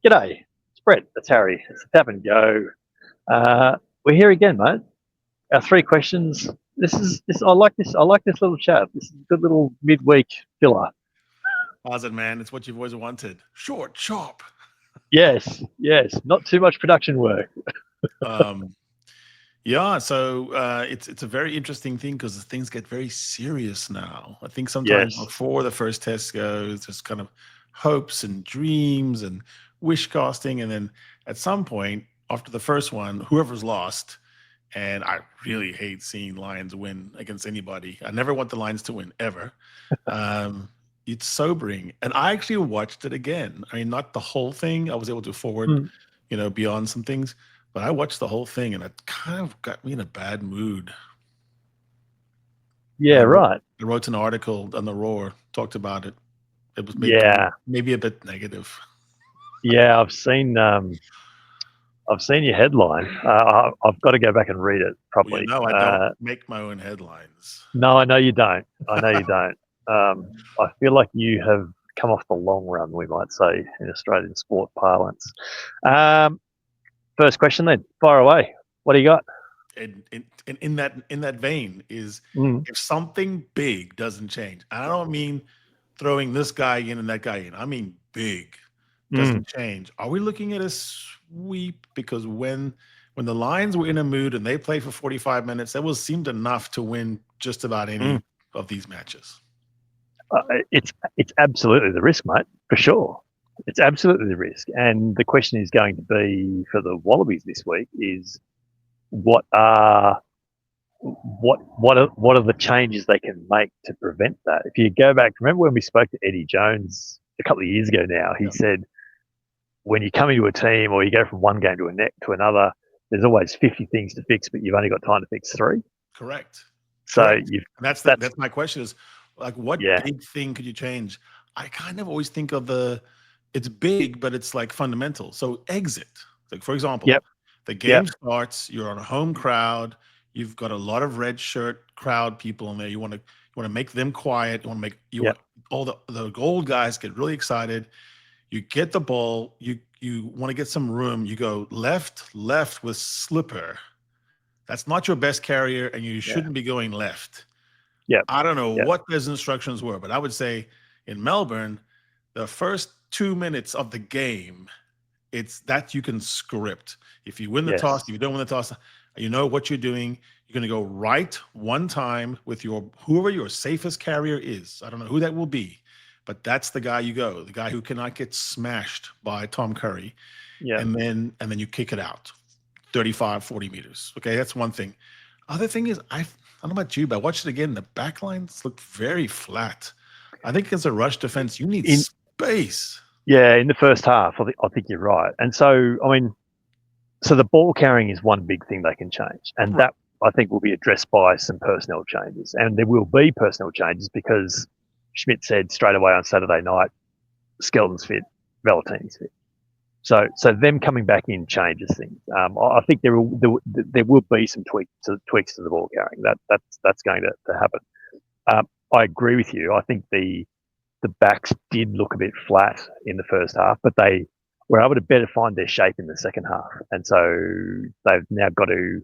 G'day, it's Brett. That's Harry. It's a tap and go. We're here again, mate. Our three questions. This is this. I like this. I like this little chat. This is a good little midweek filler. How's it, man? It's what you've always wanted. Short, sharp. Yes, yes. Not too much production work. Um, yeah, so it's a very interesting thing because things get very serious now. I think sometimes Yes. before the first test goes, there's kind of hopes and dreams and wish casting, and then at some point after the first one, whoever's lost. And I really hate seeing Lions win against anybody. I never want the Lions to win ever. Um, it's sobering. And I actually watched it again. I mean, not the whole thing. I was able to forward, Mm. beyond some things, but I watched the whole thing and it kind of got me in a bad mood. Yeah. And Right. I wrote an article on the Roar, talked about it. It was Yeah. maybe a bit negative. Yeah. I've seen your headline. I've got to go back and read it Well, properly. I don't make my own headlines. No, I know you don't. I know you don't. I feel like you have come off the long run, we might say, in Australian sport parlance. Um, First question then, fire away. What do you got? And in that vein is Mm, if something big doesn't change, and I don't mean throwing this guy in and that guy in. I mean big mm, doesn't change. Are we looking at a sweep? Because when the Lions were in a mood and they played for 45 minutes, that was seemed enough to win just about mm. any of these matches. It's absolutely the risk, mate, for sure. It's absolutely the risk. And the question is going to be for the Wallabies this week is what are what are the changes they can make to prevent that? If you go back, remember when we spoke to Eddie Jones a couple of years ago now, he Yeah. said when you come into a team or you go from one game to another, there's always 50 things to fix, but you've only got time to fix three. Correct. So Correct. you've And that's that's that's my question is like what yeah, big thing could you change? I kind of always think of it's big, but it's like fundamental. So exit. Like for example, yep, the yep, game starts, you're on a home crowd, you've got a lot of red shirt crowd people in there. You want to make them quiet. You yep, want all the old guys get really excited. You get the ball, you want to get some room, you go left with slipper. That's not your best carrier, and you yeah, shouldn't be going left. yep, I don't know yep, what those instructions were, but I would say in Melbourne, the first 2 minutes of the game, it's that you can script. If you win the toss, if yes, you don't win the toss, you know what you're doing. You're going to go right one time with whoever your safest carrier is. I don't know who that will be, but that's the guy you go, the guy who cannot get smashed by Tom Curry, yep. and then you kick it out 35, 40 meters. Okay, that's one thing. Other thing is, I don't know about you, but I watched it again. The back lines looked very flat. I think as a rush defense, you need In space. Yeah, in the first half, I think you're right. And so, I mean, so the ball carrying is one big thing they can change, and Right. that I think will be addressed by some personnel changes, and there will be personnel changes because Schmidt said straight away on Saturday night, Skelton's fit, Valetini's fit. So them coming back in changes things. I think there will be some tweaks to the ball carrying. That's going to happen. I agree with you. I think the backs did look a bit flat in the first half, but they were able to better find their shape in the second half, and so they've now got to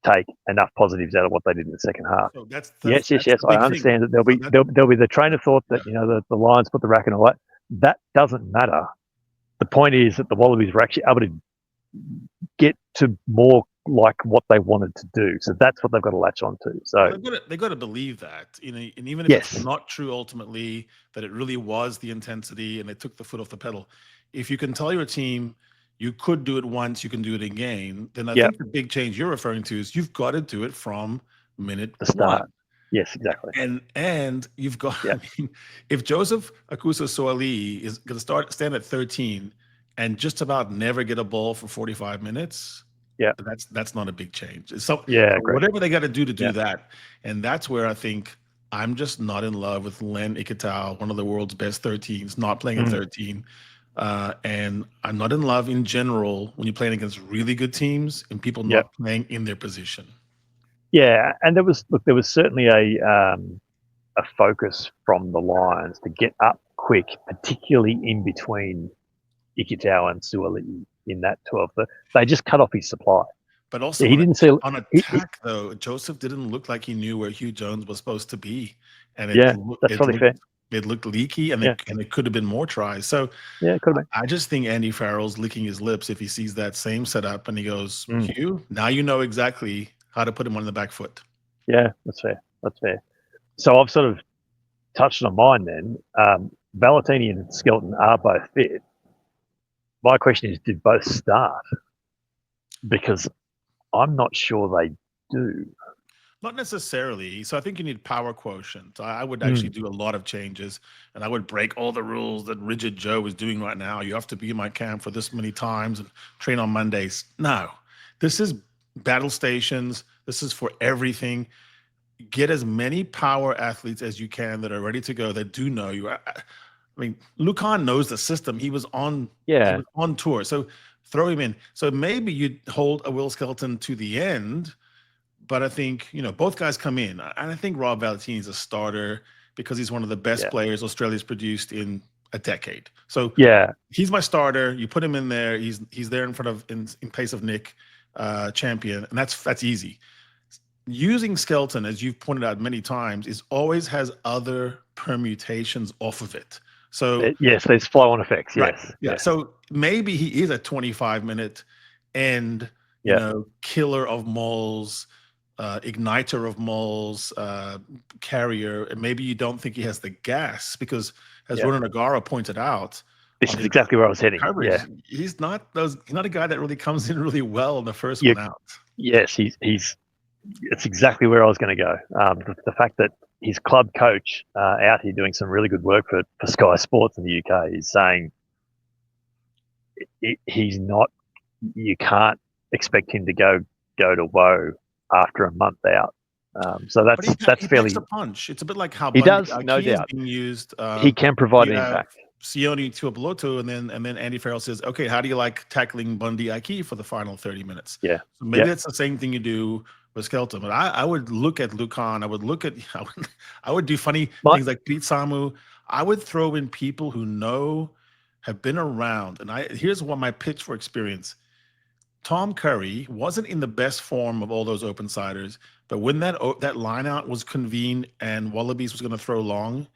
take enough positives out of what they did in the second half. So that's Yes, that's yes, that's yes. the I big thing. understand that there'll So be there'll be the train of thought that yeah. the Lions put the rack and all that. That doesn't matter. The point is that the Wallabies were actually able to get to more like what they wanted to do. So that's what they've got to latch on to. Well, So they got to believe that, and even if it's yes, not true ultimately, that it really was the intensity and they took the foot off the pedal. If you can tell your team you could do it once, you can do it again, then I yeah, think the big change you're referring to is you've got to do it from minute the one. start. Yes, exactly. And you've got, Yeah, I mean, if Joseph Akusa Soali is going to stand at 13 and just about never get a ball for 45 minutes, yeah, that's not a big change. So yeah. Agreed. whatever they got to Yeah. do that, and that's where I think I'm just not in love with Len Ikitau, one of the world's best 13s, not playing at Mm. 13. And I'm not in love in general when you're playing against really good teams and people Yeah. not playing in their position. Yeah, and there was certainly a focus from the Lions to get up quick, particularly in between Ikitau and Suoli'i in that 12. But they just cut off his supply. But also He didn't see on attack, though, Joseph didn't look like he knew where Hugh Jones was supposed to be, and that's probably fair. It looked leaky, and it could have been more tries. So yeah, it could have been. I just think Andy Farrell's licking his lips if he sees that same setup and he goes, Hugh, now you know exactly how to put him on the back foot. Yeah, that's fair. That's fair. So I've sort of touched on mine then. Valetini and Skelton are both fit. My question is, did both start? Because I'm not sure they do. Not necessarily. So I think you need power quotient. I would actually do a lot of changes, and I would break all the rules that Rigid Joe is doing right now. You have to be in my camp for this many times and train on Mondays. No, this is battle stations. This is for everything. Get as many power athletes as you can that are ready to go, that do know you. I mean, Lucan knows the system. He was on tour. So throw him in. So maybe you'd hold a Will Skelton to the end, but I think, both guys come in. And I think Rob Valetini is a starter because he's one of the best players Australia's produced in a decade. So he's my starter. You put him in there. He's there in place of Nick Champion, and that's easy. Using Skelton, as you've pointed out many times, always has other permutations off of it. So yes, there's flow-on effects. Right. Yes. Yeah. So maybe he is a 25-minute end, killer of mauls, igniter of mauls, carrier. And maybe you don't think he has the gas because, as Ronan O'Gara pointed out, this is exactly where I was heading. Coverage, he's not a guy that really comes in really well in the first one out. Yes, it's exactly where I was going to go. The fact that his club coach out here doing some really good work for Sky Sports in the UK is saying he's not. You can't expect him to go to woe after a month out. So that's fairly. He packs a punch. It's a bit like how he does, no doubt. Being used. He can provide an impact. Sione Tuipulotu, and then Andy Farrell says, "Okay, how do you like tackling Bundy Aki for the final 30 minutes?" Yeah, so maybe that's the same thing you do with Skelton. But I would look at Lucan. I would do funny things like Pete Samu. I would throw in people who have been around. And here's what my pitch for experience. Tom Curry wasn't in the best form of all those open siders, but when that line out was convened and Wallabies was going to throw long.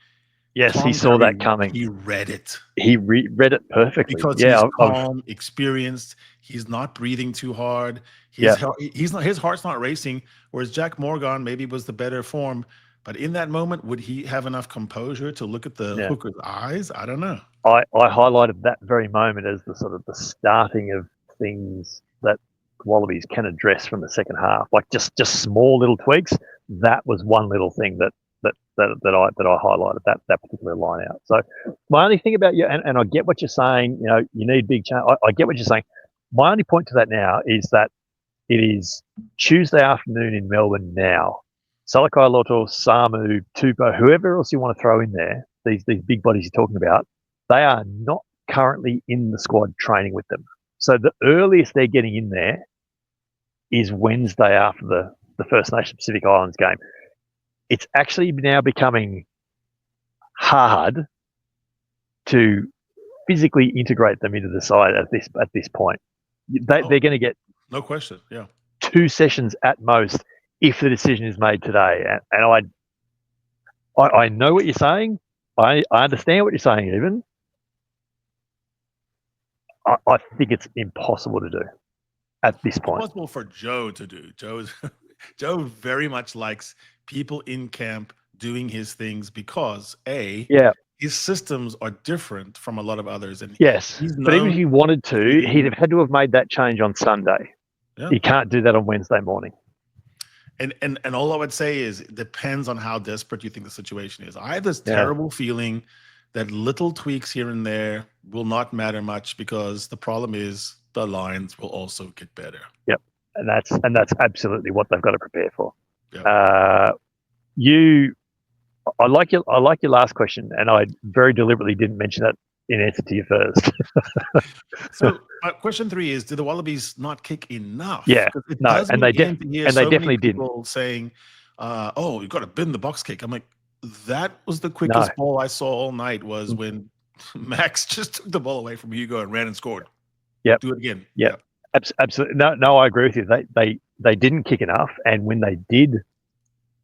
Yes, Tom he saw Curry, that coming. He read it. He read it perfectly. Because he's calm, experienced. He's not breathing too hard. His heart's not racing. Whereas Jack Morgan maybe was the better form. But in that moment, would he have enough composure to look at the hooker's eyes? I don't know. I highlighted that very moment as the sort of the starting of things that Wallabies can address from the second half. Like just small little tweaks. That was one little thing that I highlighted, that particular line out. So my only thing about you, and I get what you're saying, you need big change. I get what you're saying. My only point to that now is that it is Tuesday afternoon in Melbourne now. Salakai Loto, Samu, Tupou, whoever else you want to throw in there, these big bodies you're talking about, they are not currently in the squad training with them. So the earliest they're getting in there is Wednesday after the First Nation Pacific Islands game. It's actually now becoming hard to physically integrate them into the side at this point. They're going to get no question, 2 sessions at most if the decision is made today. And I know what you're saying. I understand what you're saying. Even I think it's impossible to do at this point. Impossible for Joe to do. Joe very much likes people in camp doing his things because his systems are different from a lot of others. And yes, but even if he wanted to, he'd have had to have made that change on Sunday. Yeah. He can't do that on Wednesday morning. And all I would say is it depends on how desperate you think the situation is. I have this terrible feeling that little tweaks here and there will not matter much because the problem is the Lions will also get better. Yep. And that's absolutely what they've got to prepare for. Yep. I like your last question, and I very deliberately didn't mention that in answer to you first. So question 3 is: did the Wallabies not kick enough? Yeah, no, and they definitely didn't. Saying, "Oh, you've got to bin the box kick." I'm like, that was the quickest ball I saw all night. Was when Max just took the ball away from Hugo and ran and scored. Yep. Do it again. Yep. Absolutely. No, I agree with you. They didn't kick enough, and when they did,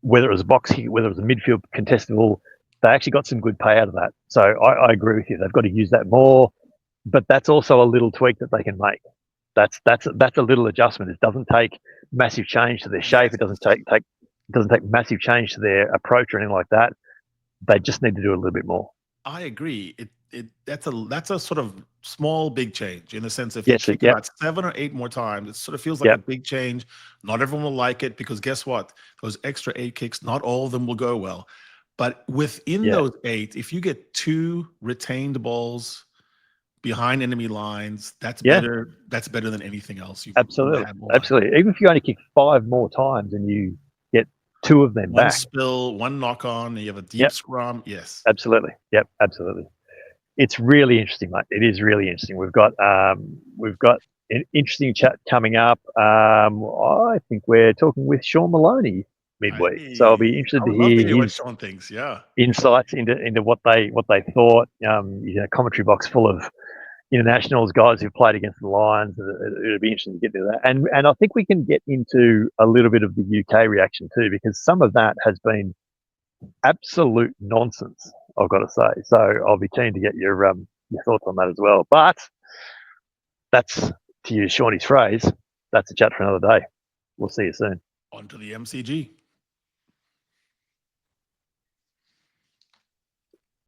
whether it was a box kick, whether it was a midfield contested ball, they actually got some good pay out of that. So I agree with you. They've got to use that more, but that's also a little tweak that they can make. That's a little adjustment. It doesn't take massive change to their shape. It doesn't take massive change to their approach or anything like that. They just need to do a little bit more. I agree. That's a sort of small big change in the sense if Yes, you kick yep. about 7 or 8 more times, it sort of feels like Yep. a big change. Not everyone will like it because guess what? Those extra 8 kicks, not all of them will go well. But within those 8, if you get 2 retained balls behind enemy lines, that's better. That's better than anything else you've Absolutely. had all night. Absolutely. Even if you only kick 5 more times and you get 2 of them One back. spill, one knock on, you have a deep scrum. Yes. Absolutely. Yep. Absolutely. It's really interesting, mate. It is really interesting. We've got an interesting chat coming up. I think we're talking with Sean Maloney midweek, so I'll be interested to hear what his Sean thinks. Yeah, insights into what they thought. Commentary box full of internationals, guys who've played against the Lions. It'll be interesting to get into that, and I think we can get into a little bit of the UK reaction too, because some of that has been absolute nonsense, I've got to say. So I'll be keen to get your thoughts on that as well. But that's, to use Shawnee's phrase, that's a chat for another day. We'll see you soon. on to the MCG.